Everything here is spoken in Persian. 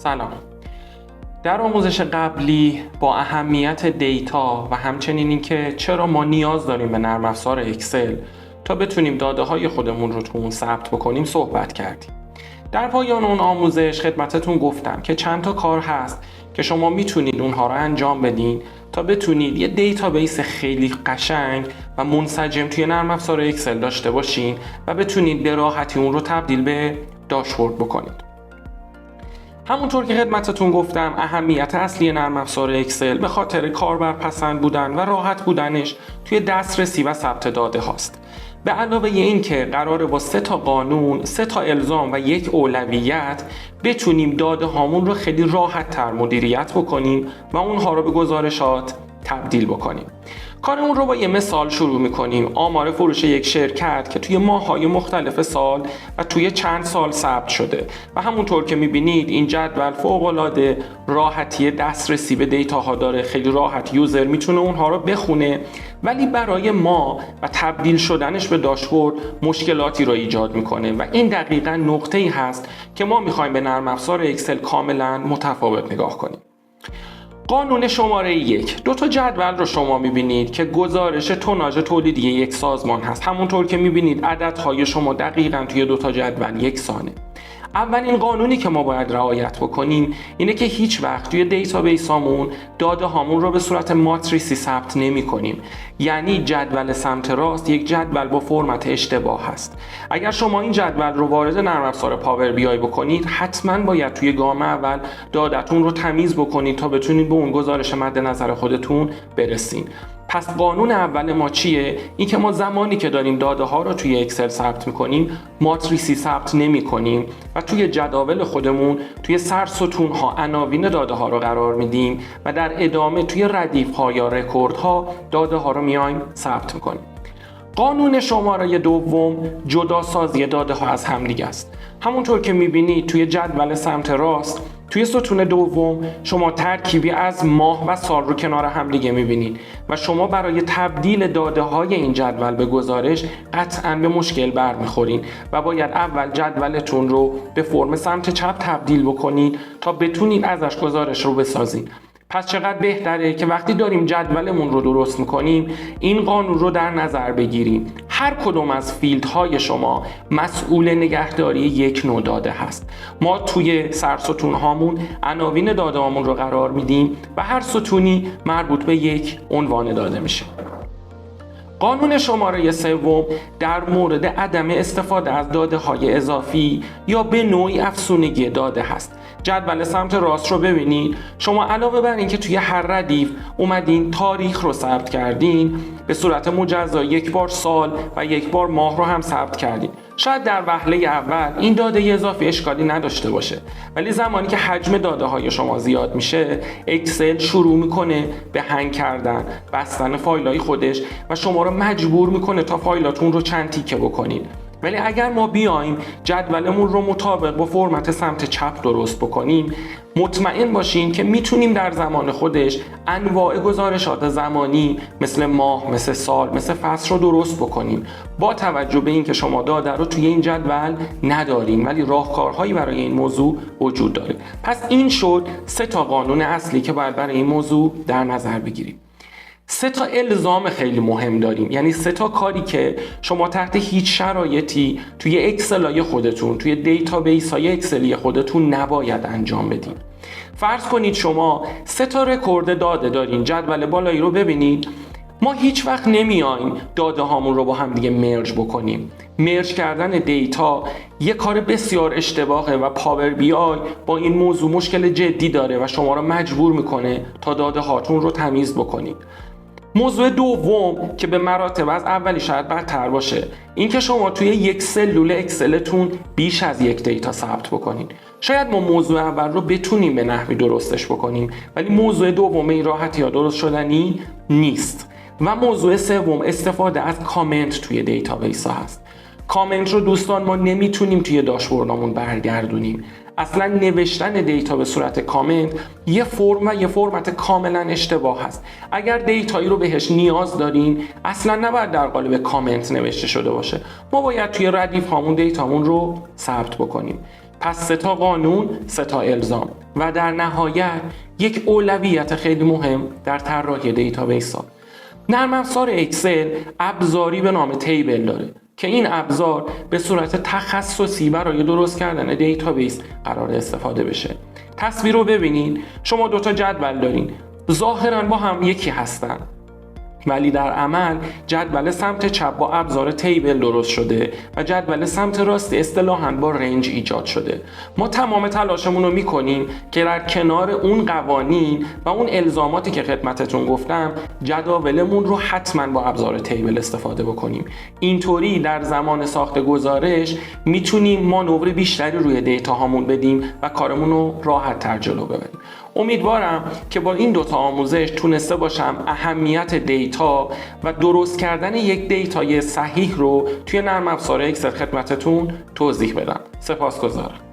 سلام. در آموزش قبلی با اهمیت دیتا و همچنین اینکه چرا ما نیاز داریم به نرم افزار اکسل تا بتونیم داده های خودمون رو تو اون ثبت بکنیم صحبت کردیم. در پایان اون آموزش خدمتتون گفتم که چند تا کار هست که شما میتونید اونها رو انجام بدین تا بتونید یه دیتابیس خیلی قشنگ و منسجم توی نرم افزار اکسل داشته باشین و بتونید به راحتی اون رو تبدیل به داشبورد بکنید. همونطور که خدمتتون گفتم اهمیت اصلی نرم افزار اکسل به خاطر کاربرپسند بودن و راحت بودنش توی دسترسی و ثبت داده هاست. به علاوه این که قراره با 3 تا قانون، 3 تا الزام و 1 اولویت بتونیم داده هامون رو خیلی راحت تر مدیریت بکنیم و اونها رو به گزارشات تبدیل بکنیم. کارمون رو با یه مثال شروع میکنیم. آمار فروش یک شرکت که توی ماه‌های مختلف سال و توی چند سال ثبت شده و همونطور که میبینید این جدول فوق‌العاده راحتی دسترسی به دیتاها داره. خیلی راحت یوزر میتونه اونها رو بخونه، ولی برای ما و تبدیل شدنش به داشبورد مشکلاتی رو ایجاد میکنه و این دقیقاً نقطه‌ای هست که ما میخوایم به نرم افزار اکسل کاملاً متفاوت نگاه کنیم. قانون شماره 1. 2 تا جدول رو شما میبینید که گزارش توناژ تولیدی یک سازمان هست. همونطور که میبینید عددهای شما دقیقاً توی 2 تا جدول یکسانه. اولین قانونی که ما باید رعایت بکنیم اینه که هیچ وقت توی دیتابیس هامون داده هامون رو به صورت ماتریسی ثبت نمی کنیم. یعنی جدول سمت راست یک جدول با فرمت اشتباه هست. اگر شما این جدول رو وارد نرم افزار پاور بی آی بکنید، حتما باید توی گام اول داده‌تون رو تمیز بکنید تا بتونید به اون گزارش مد نظر خودتون برسین. پس قانون اول ما چیه؟ این که ما زمانی که داریم داده ها رو توی اکسل ثبت میکنیم ماتریسی ثبت نمی کنیم و توی جداول خودمون توی سر ستون ها عناوین داده ها رو قرار میدیم و در ادامه توی ردیف ها یا رکورد ها داده ها رو میایم ثبت میکنیم. قانون شماره 2 جدا سازی داده ها از همدیگه است. همونطور که میبینید توی جدول سمت راست توی ستون دوم شما ترکیبی از ماه و سال رو کنار هم دیگه میبینید و شما برای تبدیل داده های این جدول به گزارش قطعاً به مشکل برمیخورین و باید اول جدولتون رو به فرم سمت چپ تبدیل بکنید تا بتونید ازش گزارش رو بسازین. پس چقدر بهتره که وقتی داریم جدولمون رو درست میکنیم این قانون رو در نظر بگیریم. هر کدوم از فیلدهای شما مسئول نگهداری یک نوع داده هست. ما توی سرستون هامون عناوین داده هامون رو قرار میدیم و هر ستونی مربوط به یک عنوان داده میشه. قانون شماره 3 در مورد عدم استفاده از داده های اضافی یا به نوعی افزونگی داده هست. جدول سمت راست رو ببینید. شما علاوه بر اینکه توی هر ردیف اومدین تاریخ رو ثبت کردین، به صورت مجزا 1 بار سال و 1 بار ماه رو هم ثبت کردین. شاید در وهله اول این داده اضافی اشکالی نداشته باشه، ولی زمانی که حجم داده های شما زیاد میشه اکسل شروع میکنه به هنگ کردن، بستن فایلای خودش و شما رو مجبور میکنه تا فایلاتون رو چند تیکه بکنید. ولی اگر ما بیایم جدولمون رو مطابق با فرمت سمت چپ درست بکنیم، مطمئن باشین که میتونیم در زمان خودش انواع گزارشات زمانی مثل ماه، مثل سال، مثل فصل رو درست بکنیم با توجه به اینکه شما داده رو توی این جدول نداریم ولی راهکارهایی برای این موضوع وجود داره. پس این شد 3 تا قانون اصلی که باید برای این موضوع در نظر بگیریم. 3 تا الزام خیلی مهم داریم، یعنی 3 تا کاری که شما تحت هیچ شرایطی توی اکسلای خودتون، توی دیتابیس های اکسلی خودتون نباید انجام بدین. فرض کنید شما 3 تا رکورد داده دارین. جدول بالایی رو ببینید. ما هیچ وقت نمیایم داده هامون رو با هم دیگه مرج بکنیم. مرج کردن دیتا یه کار بسیار اشتباهه و پاور بی آی با این موضوع مشکل جدی داره و شما رو مجبور میکنه تا داده هاتون رو تمیز بکنید. موضوع دوم که به مراتب از اولی شاید بدتر باشه، این که شما توی یک سلول اکسلتون بیش از یک دیتا ثبت بکنید. شاید ما موضوع اول رو بتونیم به نحوی درستش بکنیم، ولی موضوع دوم این راحتی ها درست شدنی نیست. و موضوع سوم استفاده از کامنت توی دیتابیس ها هست. کامنت رو دوستان ما نمیتونیم توی داشبوردمون برگردونیم. اصلا نوشتن دیتا به صورت کامنت یه فرم و یه فرمت کاملا اشتباه هست. اگر دیتایی رو بهش نیاز دارین اصلا نباید در قالب کامنت نوشته شده باشه. ما باید توی ردیف هامون دیتامون رو ثبت بکنیم. پس 3 تا قانون، 3 تا الزام و در نهایت یک اولویت خیلی مهم در طراحی دیتابیس ها. نرم افزار اکسل ابزاری به نام تیبل داره که این ابزار به صورت تخصصی برای درست کردن دیتابیس قرار استفاده بشه. تصویر رو ببینید، شما 2 تا جدول دارین، ظاهراً با هم یکی هستن، ولی در عمل جدول سمت چپ با ابزار تیبل درست شده و جدول سمت راست اصطلاحاً با رنج ایجاد شده. ما تمام تلاشمون رو میکنیم که در کنار اون قوانین و اون الزاماتی که خدمتتون گفتم جداولمون رو حتما با ابزار تیبل استفاده بکنیم. اینطوری در زمان ساخت گزارش میتونیم مانور بیشتری روی دیتا هامون بدیم و کارمون رو راحت تر جلو ببریم. امیدوارم که با این 2 تا آموزش تونسته باشم اهمیت دیتا و درست کردن یک دیتای صحیح رو توی نرم افزار اکسل خدمتتون توضیح بدم. سپاسگزارم.